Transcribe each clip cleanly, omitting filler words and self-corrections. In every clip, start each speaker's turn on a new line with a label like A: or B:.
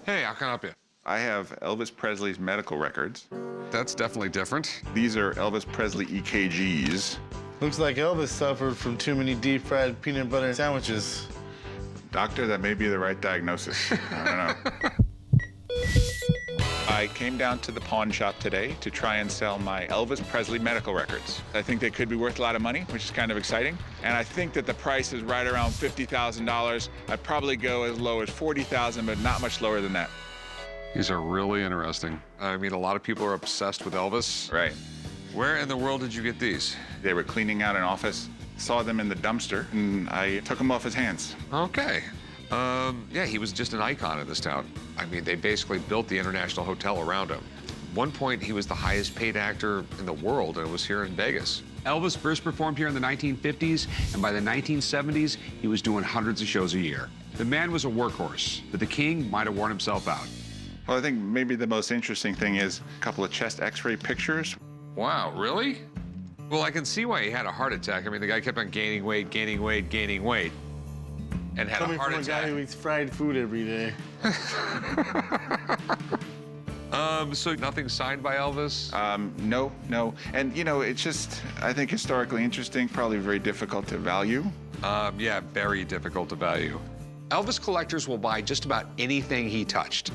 A: Hey, how can I help you?
B: I have Elvis Presley's medical records.
A: That's definitely different.
B: These are Elvis Presley EKGs.
C: Looks like Elvis suffered from too many deep-fried peanut butter sandwiches.
B: Doctor, that may be the right diagnosis. I don't know. I came down to the pawn shop today to try and sell my Elvis Presley medical records. I think they could be worth a lot of money, which is kind of exciting. And I think that the price is right around $50,000. I'd probably go as low as $40,000, but not much lower than that.
A: These are really interesting. I mean, a lot of people are obsessed with Elvis.
B: Right.
A: Where in the world did you get these?
B: They were cleaning out an office, saw them in the dumpster, and I took them off his hands.
A: Okay. Yeah, he was just an icon in this town. I mean, they basically built the International Hotel around him. At one point, he was the highest paid actor in the world, and it was here in Vegas.
D: Elvis first performed here in the 1950s, and by the 1970s, he was doing hundreds of shows a year. The man was a workhorse, but the king might have worn himself out.
B: Well, I think maybe the most interesting thing is a couple of chest x-ray pictures.
A: Wow, really? Well, I can see why he had a heart attack. I mean, the guy kept on gaining weight, gaining weight, gaining weight, and had
C: Coming
A: a heart
C: from
A: attack.
C: a guy who eats fried food every day.
A: So nothing signed by Elvis?
B: No. And, you know, it's just, I think, historically interesting, probably very difficult to value.
A: Yeah, very difficult to value.
D: Elvis collectors will buy just about anything he touched,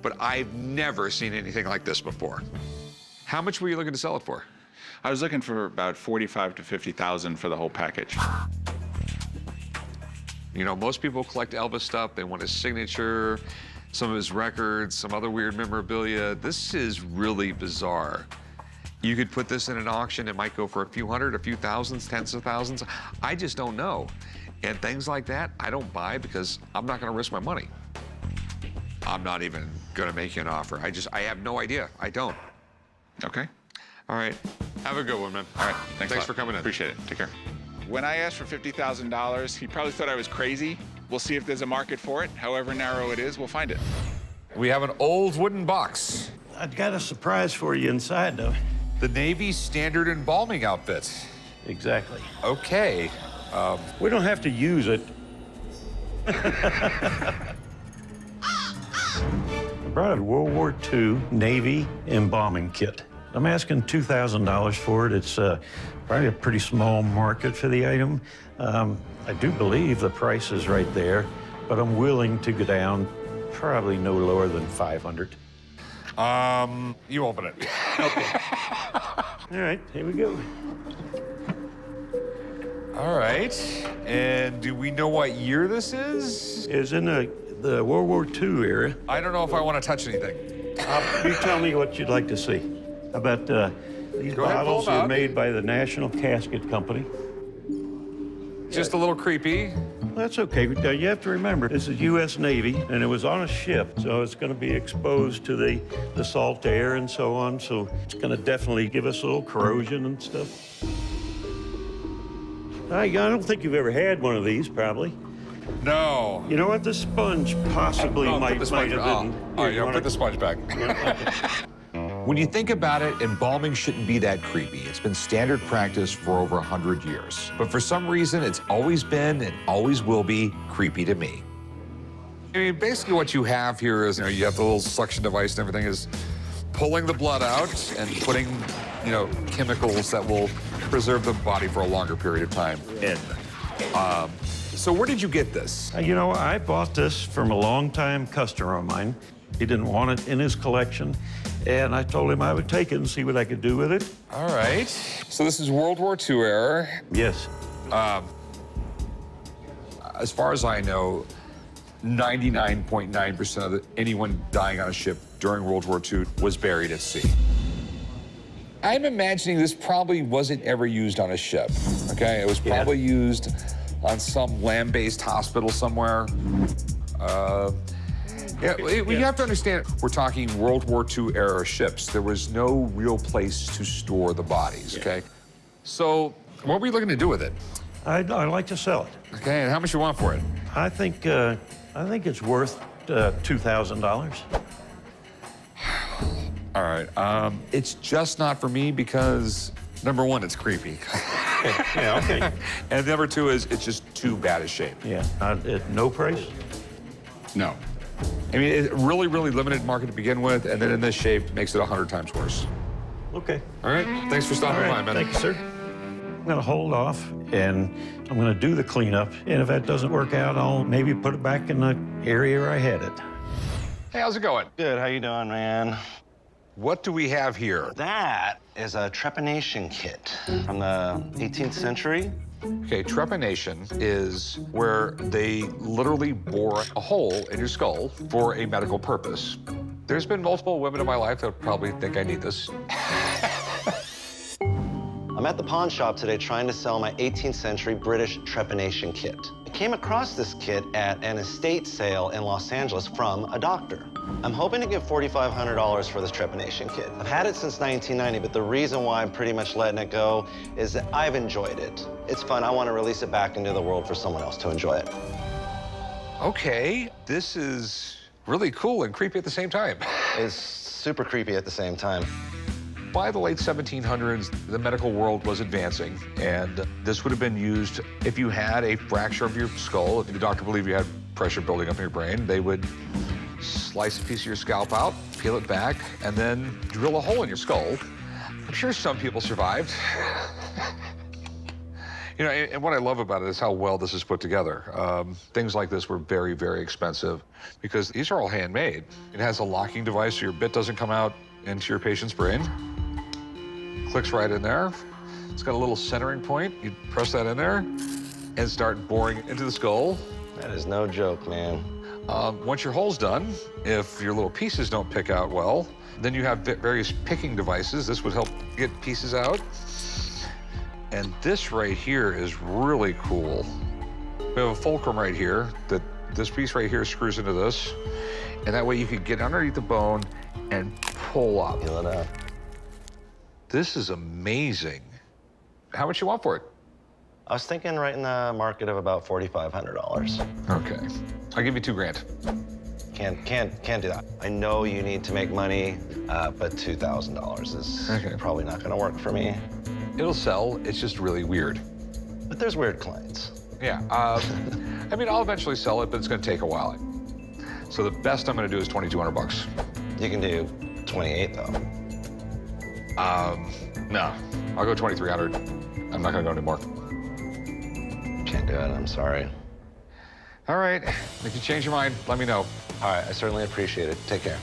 D: but I've never seen anything like this before.
A: How much were you looking to sell it for?
B: I was looking for about $45,000 to $50,000 for the whole package.
A: You know, most people collect Elvis stuff. They want his signature, some of his records, some other weird memorabilia. This is really bizarre. You could put this in an auction. It might go for a few hundred, a few thousands, tens of thousands. I just don't know. And things like that, I don't buy because I'm not going to risk my money. I'm not even going to make you an offer. I have no idea. I don't.
B: Okay.
A: All right. Have a good one, man.
B: All right.
A: Thanks
B: a lot.
A: for coming in.
B: Appreciate it. Take care. When I asked for $50,000, he probably thought I was crazy. We'll see if there's a market for it. However narrow it is, we'll find it.
A: We have an old wooden box.
E: I've got a surprise for you inside, though.
A: The Navy's standard embalming outfit.
E: Exactly.
A: Okay.
E: We don't have to use it. I brought a World War II Navy embalming kit. I'm asking $2,000 for it. It's probably a pretty small market for the item. I do believe the price is right there, but I'm willing to go down probably no lower than $500.
A: You open it.
E: Okay. All right, here we go.
A: All right. And do we know what year this is?
E: It's in the World War II era.
A: I don't know if I want to touch anything.
E: You tell me what you'd like to see. How about these
A: Go ahead,
E: bottles
A: pull 'em
E: were
A: out.
E: made by the National Casket Company.
A: Just a little creepy.
E: That's okay. You have to remember, this is U.S. Navy, and it was on a ship, so it's going to be exposed to the salt air and so on, so it's going to definitely give us a little corrosion and stuff. I don't think you've ever had one of these, probably.
A: No.
E: You know what? The sponge possibly
A: Oh,
E: might
A: put the sponge
E: have
A: back.
E: been.
A: Oh, yeah, put the sponge back.
F: When you think about it, embalming shouldn't be that creepy. It's been standard practice for over 100 years. But for some reason, it's always been and always will be creepy to me.
A: I mean, basically what you have here is, you have the little suction device and everything is pulling the blood out and putting, chemicals that will preserve the body for a longer period of time in. So where did you get this?
E: I bought this from a longtime customer of mine. He didn't want it in his collection, and I told him I would take it and see what I could do with it.
A: All right. So this is World War II era.
E: Yes.
A: As far as I know, 99.9% of anyone dying on a ship during World War II was buried at sea. I'm imagining this probably wasn't ever used on a ship, okay? It was probably used on some land-based hospital somewhere. You have to understand, we're talking World War II era ships. There was no real place to store the bodies, okay? So what were you looking to do with it?
E: I'd like to sell it.
A: Okay, and how much you want for it?
E: I think it's worth $2,000.
A: All right, it's just not for me because, number one, it's creepy.
E: Yeah, okay.
A: And number two is it's just too bad a shape.
E: Yeah, at no price?
A: No. I mean, it's really, really limited market to begin with, and then in this shape makes it 100 times worse.
E: Okay.
A: All right, thanks for stopping
E: All
A: by,
E: right,
A: man.
E: thank you, sir. I'm gonna hold off, and I'm gonna do the cleanup, and if that doesn't work out, I'll maybe put it back in the area where I had it.
A: Hey, how's it going?
G: Good, how you doing, man?
A: What do we have here?
G: That is a trepanation kit from the 18th century.
A: Okay, trepanation is where they literally bore a hole in your skull for a medical purpose. There's been multiple women in my life that probably think I need this.
G: I'm at the pawn shop today trying to sell my 18th century British trepanation kit. I came across this kit at an estate sale in Los Angeles from a doctor. I'm hoping to get $4,500 for this trepanation kit. I've had it since 1990, but the reason why I'm pretty much letting it go is that I've enjoyed it. It's fun. I want to release it back into the world for someone else to enjoy it.
A: Okay, this is really cool and creepy at the same time.
G: It's super creepy at the same time.
A: By the late 1700s, the medical world was advancing, and this would have been used if you had a fracture of your skull. If the doctor believed you had pressure building up in your brain, they would slice a piece of your scalp out, peel it back, and then drill a hole in your skull. I'm sure some people survived. You know, and what I love about it is how well this is put together. Things like this were very, very expensive because these are all handmade. It has a locking device so your bit doesn't come out into your patient's brain. Clicks right in there. It's got a little centering point. You press that in there and start boring into the skull.
G: That is no joke, man.
A: Once your hole's done, if your little pieces don't pick out well, then you have various picking devices. This would help get pieces out. And this right here is really cool. We have a fulcrum right here that this piece right here screws into this. And that way you can get underneath the bone and pull up.
G: Peel it up.
A: This is amazing. How much you want for it?
G: I was thinking right in the market of about $4,500.
A: Okay. I'll give you $2,000.
G: Can't do that. I know you need to make money, but $2,000 is probably not gonna work for me.
A: It'll sell, it's just really weird.
G: But there's weird clients.
A: Yeah, I mean, I'll eventually sell it, but it's gonna take a while. So the best I'm gonna do is $2,200.
G: You can do 28 though.
A: No, I'll go 2,300. I'm not gonna go anymore.
G: Can't do it, I'm sorry.
A: All right, if you change your mind, let me know.
G: All right, I certainly appreciate it. Take care.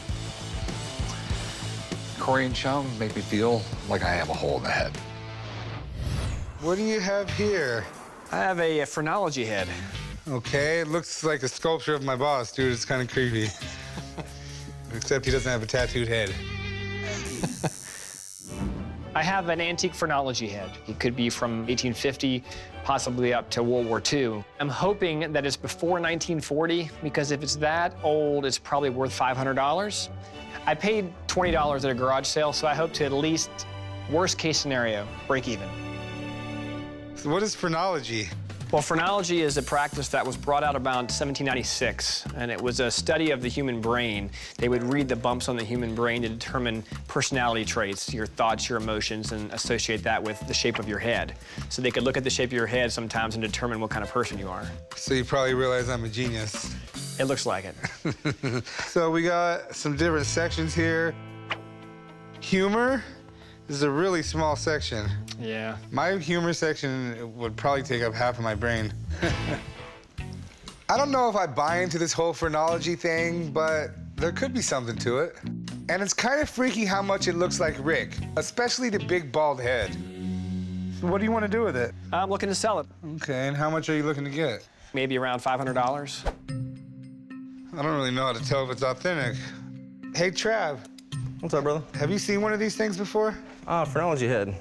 A: Corey and Chum make me feel like I have a hole in the head.
H: What do you have here?
I: I have a phrenology head.
H: Okay, it looks like a sculpture of my boss, dude. It's kind of creepy. Except he doesn't have a tattooed head.
I: I have an antique phrenology head. It could be from 1850, possibly up to World War II. I'm hoping that it's before 1940, because if it's that old, it's probably worth $500. I paid $20 at a garage sale, so I hope to at least, worst case scenario, break even.
H: So what is phrenology?
I: Well, phrenology is a practice that was brought out around 1796, and it was a study of the human brain. They would read the bumps on the human brain to determine personality traits, your thoughts, your emotions, and associate that with the shape of your head. So they could look at the shape of your head sometimes and determine what kind of person you are.
H: So you probably realize I'm a genius.
I: It looks like it.
H: So we got some different sections here. Humor. This is a really small section.
I: Yeah.
H: My humor section would probably take up half of my brain. I don't know if I buy into this whole phrenology thing, but there could be something to it. And it's kind of freaky how much it looks like Rick, especially the big bald head. What do you want to do with it?
I: I'm looking to sell it.
H: Okay, and how much are you looking to get?
I: Maybe around $500.
H: I don't really know how to tell if it's authentic. Hey, Trav,
J: What's up, brother?
H: have you seen one of these things before?
J: Phrenology head.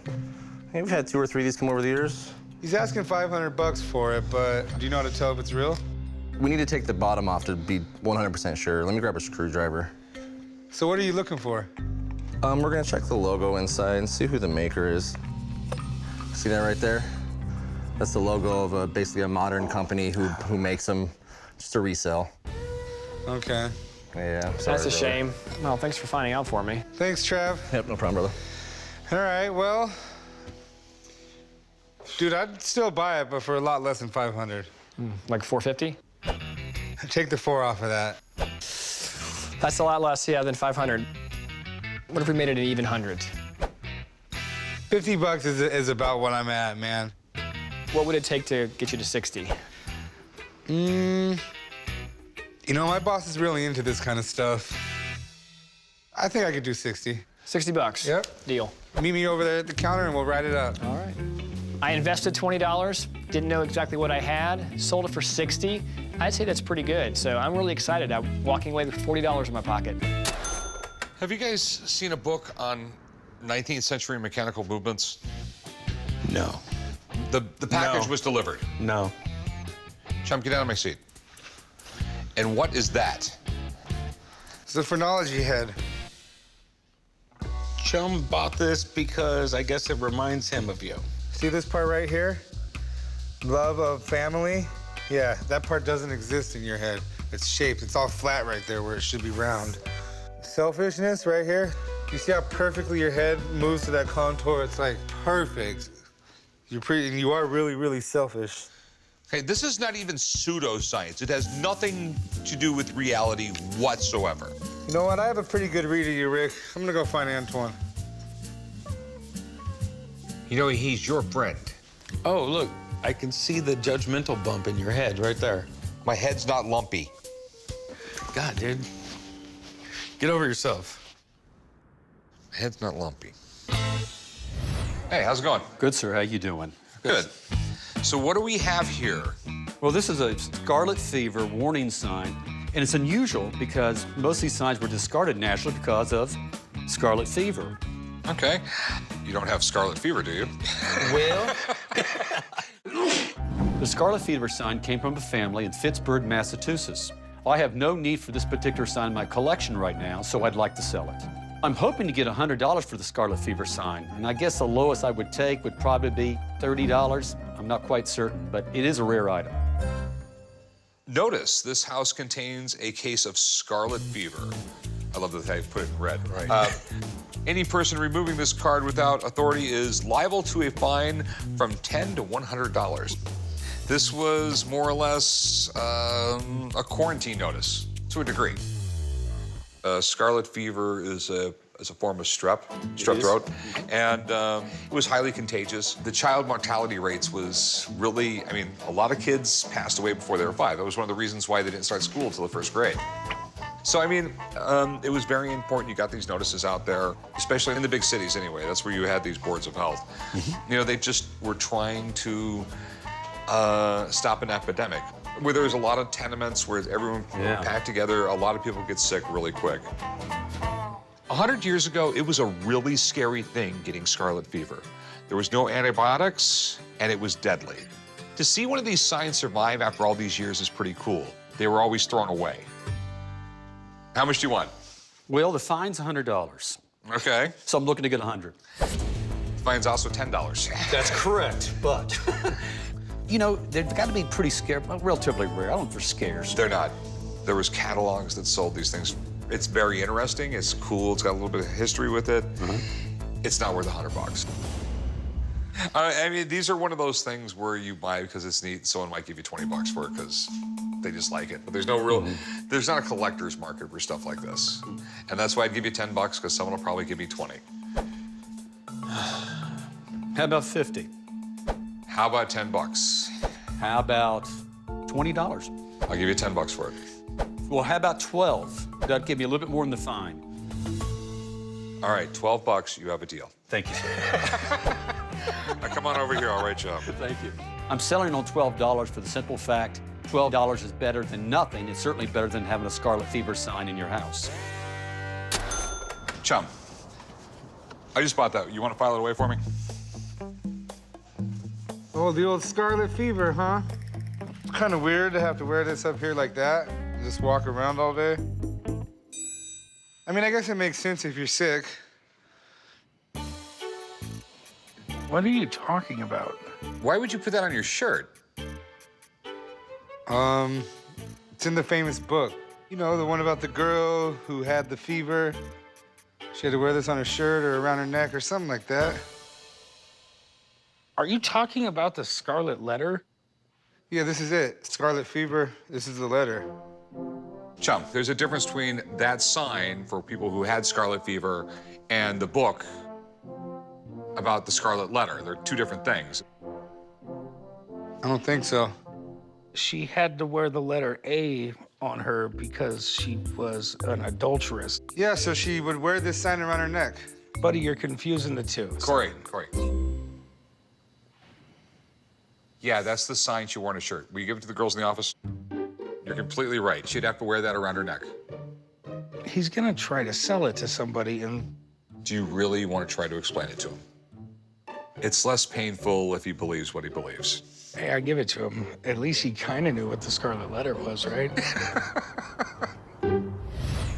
J: Hey, we've had 2 or 3 of these come over the years.
H: He's asking $500 for it, but do you know how to tell if it's real?
J: We need to take the bottom off to be 100% sure. Let me grab a screwdriver.
H: So what are you looking for?
J: We're gonna check the logo inside and see who the maker is. See that right there? That's the logo of basically a modern company who makes them just to resell.
H: Okay.
J: Yeah, sorry,
I: That's a
J: brother.
I: shame. Well, thanks for finding out for me.
H: Thanks, Trav.
J: Yep, no problem, brother.
H: All right, well, dude, I'd still buy it, but for a lot less than 500.
I: Like $450?
H: Take the 4 off of that.
I: That's a lot less, yeah, than 500. What if we made it an even 100?
H: 50 bucks is about what I'm at, man.
I: What would it take to get you to 60?
H: You know, my boss is really into this kind of stuff. I think I could do 60.
I: 60 bucks.
H: Yep.
I: Deal.
H: Meet me over there at the counter and we'll write it up.
I: All right. I invested $20, didn't know exactly what I had, sold it for 60. I'd say that's pretty good, so I'm really excited. I'm walking away with $40 in my pocket.
A: Have you guys seen a book on 19th century mechanical movements?
C: No.
A: The package
C: No.
A: was delivered.
C: No.
A: Chum, get out of my seat. And what is that?
H: It's the Phrenology head.
C: Chum bought this because I guess it reminds him of you.
H: See this part right here? Love of family? Yeah, that part doesn't exist in your head. It's shaped. It's all flat right there where it should be round. Selfishness right here. You see how perfectly your head moves to that contour? It's like perfect. You are really, really selfish.
A: Okay, this is not even pseudoscience. It has nothing to do with reality whatsoever.
H: You know what? I have a pretty good read of you, Rick. I'm gonna go find Antoine.
A: You know, he's your friend.
C: Oh, look, I can see the judgmental bump in your head right there.
A: My head's not lumpy.
C: God, dude. Get over yourself.
A: My head's not lumpy. Hey, how's it going?
K: Good, sir. How you doing?
A: Good. So what do we have here?
K: Well, this is a scarlet fever warning sign, and it's unusual because most of these signs were discarded naturally because of scarlet fever.
A: Okay. You don't have scarlet fever, do you?
K: Well, the scarlet fever sign came from a family in Pittsburgh, Massachusetts. I have no need for this particular sign in my collection right now, so I'd like to sell it. I'm hoping to get $100 for the scarlet fever sign, and I guess the lowest I would take would probably be $30. I'm not quite certain, but it is a rare item.
A: Notice this house contains a case of scarlet fever. I love that they put it in red. Right. Any person removing this card without authority is liable to a fine from $10 to $100. This was more or less a quarantine notice, to a degree. Scarlet fever is a form of strep throat, and it was highly contagious. The child mortality rates was really, I mean, a lot of kids passed away before they were 5. That was one of the reasons why they didn't start school until the 1st grade. So, I mean, it was very important you got these notices out there, especially in the big cities anyway. That's where you had these boards of health. You know, they just were trying to stop an epidemic. Where there's a lot of tenements where everyone packed together, a lot of people get sick really quick. 100 years ago, it was a really scary thing getting scarlet fever. There was no antibiotics, and it was deadly. To see one of these signs survive after all these years is pretty cool. They were always thrown away. How much do you want?
K: Well, the fine's $100.
A: Okay.
K: So I'm looking to get 100.
A: Fine's also $10.
K: That's correct, but you know, they've got to be pretty scarce, relatively rare. I don't know if they're scarce.
A: They're not. There was catalogs that sold these things. It's very interesting. It's cool. It's got a little bit of history with it. It's not worth $100. I mean, these are one of those things where you buy because it's neat. Someone might give you $20 for it because they just like it. But there's no real, there's not a collector's market for stuff like this. And that's why I'd give you $10 because someone will probably give me 20.
K: How about 50?
A: How about $10?
K: How about $20?
A: I'll give you $10 for it.
K: Well, how about 12? That'd give me a little bit more than the fine.
A: All right, $12, you have a deal.
K: Thank you, sir.
A: Now come on over here, I'll write you up.
K: Thank you. I'm selling on $12 for the simple fact $12 is better than nothing. It's certainly better than having a scarlet fever sign in your house.
A: Chum, I just bought that. You want to file it away for me?
H: Oh, the old scarlet fever, huh? It's kind of weird to have to wear this up here like that and just walk around all day. I mean, I guess it makes sense if you're sick. What are you talking about?
A: Why would you put that on your shirt?
H: It's in the famous book. You know, the one about the girl who had the fever. She had to wear this on her shirt or around her neck or something like that.
C: Are you talking about the Scarlet Letter?
H: Yeah, this is it. Scarlet fever. This is the letter.
A: Chum, there's a difference between that sign for people who had scarlet fever and the book about the scarlet letter. They're two different things.
H: I don't think so.
L: She had to wear the letter A on her because she was an adulteress.
H: Yeah, so she would wear this sign around her neck.
L: Buddy, you're confusing the two.
A: Corey. Yeah, that's the sign she wore on her shirt. Will you give it to the girls in the office? You're completely right. She'd have to wear that around her neck.
L: He's gonna try to sell it to somebody, and
A: Do you really want to try to explain it to him? It's less painful if he believes what he believes.
L: hey, I give it to him. At least he kind of knew what the Scarlet Letter was, right?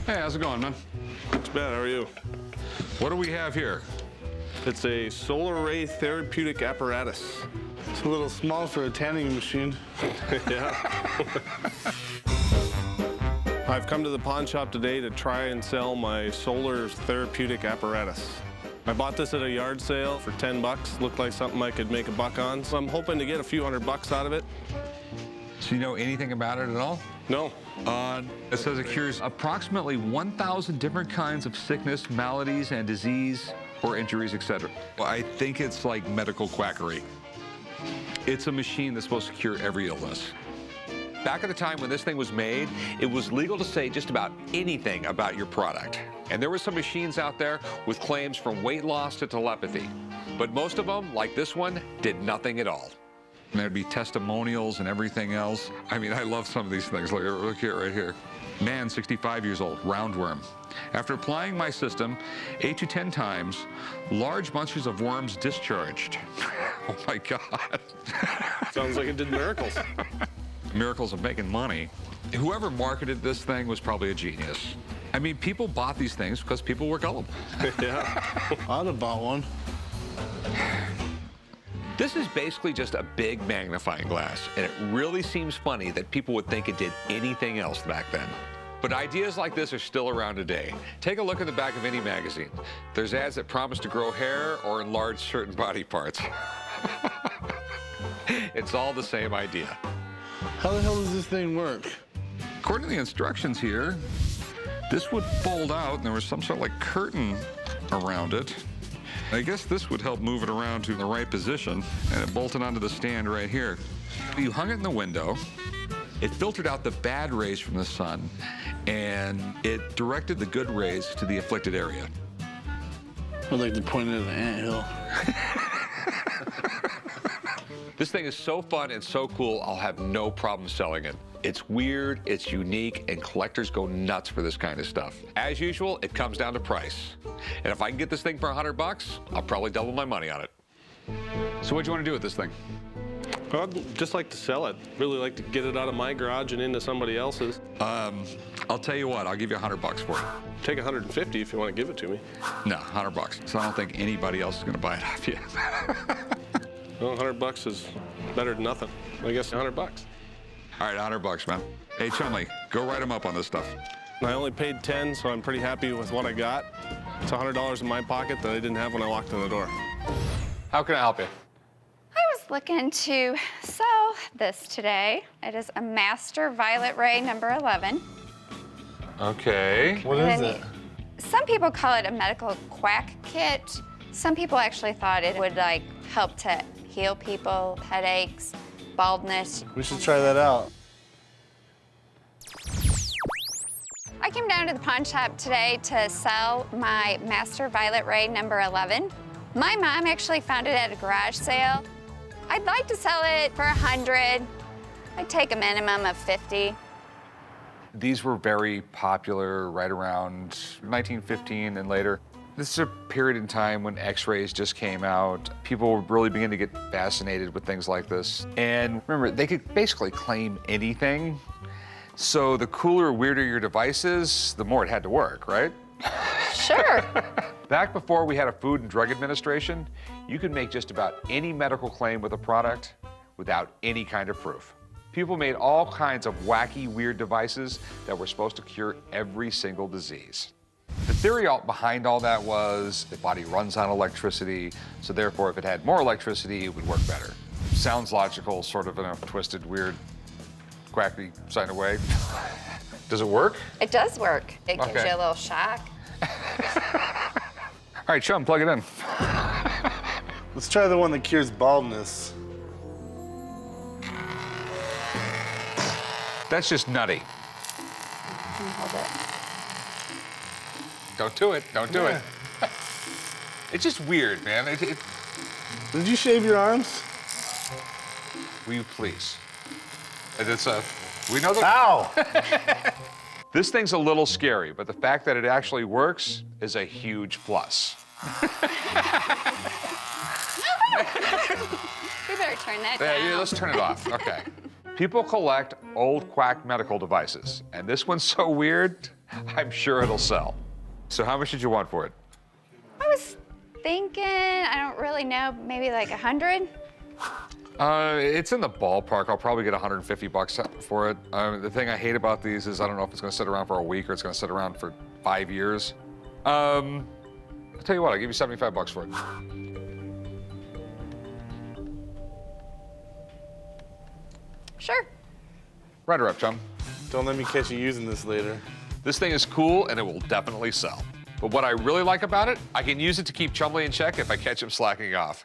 M: Hey, how's it going, man?
N: It's bad. How are you?
A: What do we have here?
N: It's a solar ray therapeutic apparatus.
C: It's a little small for a tanning machine.
N: Yeah. I've come to the pawn shop today to try and sell my solar therapeutic apparatus. I bought this at a yard sale for 10 bucks. Looked like something I could make a buck on. So I'm hoping to get a few $100 out of it.
A: So you know anything about it at all?
N: No.
A: It says it cures approximately 1,000 different kinds of sickness, maladies, and disease, or injuries, etc. Well, I think it's like medical quackery. It's a machine that's supposed to cure every illness. Back at the time when this thing was made, it was legal to say just about anything about your product. And there were some machines out there with claims from weight loss to telepathy. But most of them, like this one, did nothing at all. And there'd be testimonials and everything else. I mean, I love some of these things. Look here, right here. Man, 65 years old, roundworm. After applying my system 8 to 10 times, large bunches of worms discharged. Oh my God.
N: Sounds like it did miracles.
A: Miracles of making money. Whoever marketed this thing was probably a genius. I mean, people bought these things because people were gullible.
N: Yeah.
C: I'd have bought one.
A: This is basically just a big magnifying glass, and it really seems funny that people would think it did anything else back then. But ideas like this are still around today. Take a look at the back of any magazine. There's ads that promise to grow hair or enlarge certain body parts. It's all the same idea.
C: How the hell does this thing work?
A: According to the instructions here, this would fold out, and there was some sort of like curtain around it. I guess this would help move it around to the right position, and it bolted onto the stand right here. You hung it in the window. It filtered out the bad rays from the sun, and it directed the good rays to the afflicted area.
C: I'd like to point it at the anthill.
A: This thing is so fun and so cool, I'll have no problem selling it. It's weird, it's unique, and collectors go nuts for this kind of stuff. As usual, it comes down to price. And if I can get this thing for $100, I'll probably double my money on it.
D: So what do you want to do with this thing?
N: I'd just like to sell it. Really like to get it out of my garage and into somebody else's.
A: I'll tell you what, I'll give you $100 for it.
N: Take 150 if you want to give it to me.
A: No, $100. So I don't think anybody else is going to buy it off you.
N: Well, $100 is better than nothing. I guess $100.
A: All right, $100, man. Hey, Chumley, go write them up on this stuff.
N: I only paid 10, so I'm pretty happy with what I got. It's $100 in my pocket that I didn't have when I walked in the door.
A: How can I help you?
O: I was looking to sell this today. It is a Master Violet Ray number 11.
A: Okay.
C: What is it?
O: Some people call it a medical quack kit. Some people actually thought it would like help to heal people, headaches, baldness.
C: We should try that out.
O: I came down to the pawn shop today to sell my Master Violet Ray number 11. My mom actually found it at a garage sale. I'd like to sell it for $100. I'd take a minimum of $50.
A: These were very popular right around 1915 and later. This is a period in time when X-rays just came out. People really began to get fascinated with things like this. And remember, they could basically claim anything. So the cooler, weirder your device is, the more it had to work, right?
O: Sure.
A: Back before we had a Food and Drug Administration, you could make just about any medical claim with a product without any kind of proof. People made all kinds of wacky, weird devices that were supposed to cure every single disease. The theory behind all that was the body runs on electricity, so therefore if it had more electricity, it would work better. Sounds logical, sort of in a twisted, weird, quacky kind of way. Does it work?
O: It does work. It gives
A: Okay.
O: you a little shock.
B: All right, chum, plug it in.
C: Let's try the one that cures baldness.
A: That's just nutty.
O: Hold it.
A: Don't do it. Don't do it. It's just weird, man.
C: Did you shave your arms?
A: Will you please? It's a. We know that.
C: Ow!
A: This thing's a little scary, but the fact that it actually works is a huge plus.
O: We better turn that down.
A: Yeah, let's turn it off. Okay. People collect old quack medical devices, and this one's so weird, I'm sure it'll sell. So how much did you want for it?
O: I was thinking, I don't really know, maybe like 100?
A: It's in the ballpark. I'll probably get 150 bucks for it. The thing I hate about these is I don't know if it's gonna sit around for a week or it's gonna sit around for 5 years. I'll tell you what, I'll give you 75 bucks for it.
O: Sure.
A: Write her up, chum.
C: Don't let me catch you using this later.
A: This thing is cool and it will definitely sell. But what I really like about it, I can use it to keep Chumley in check if I catch him slacking off.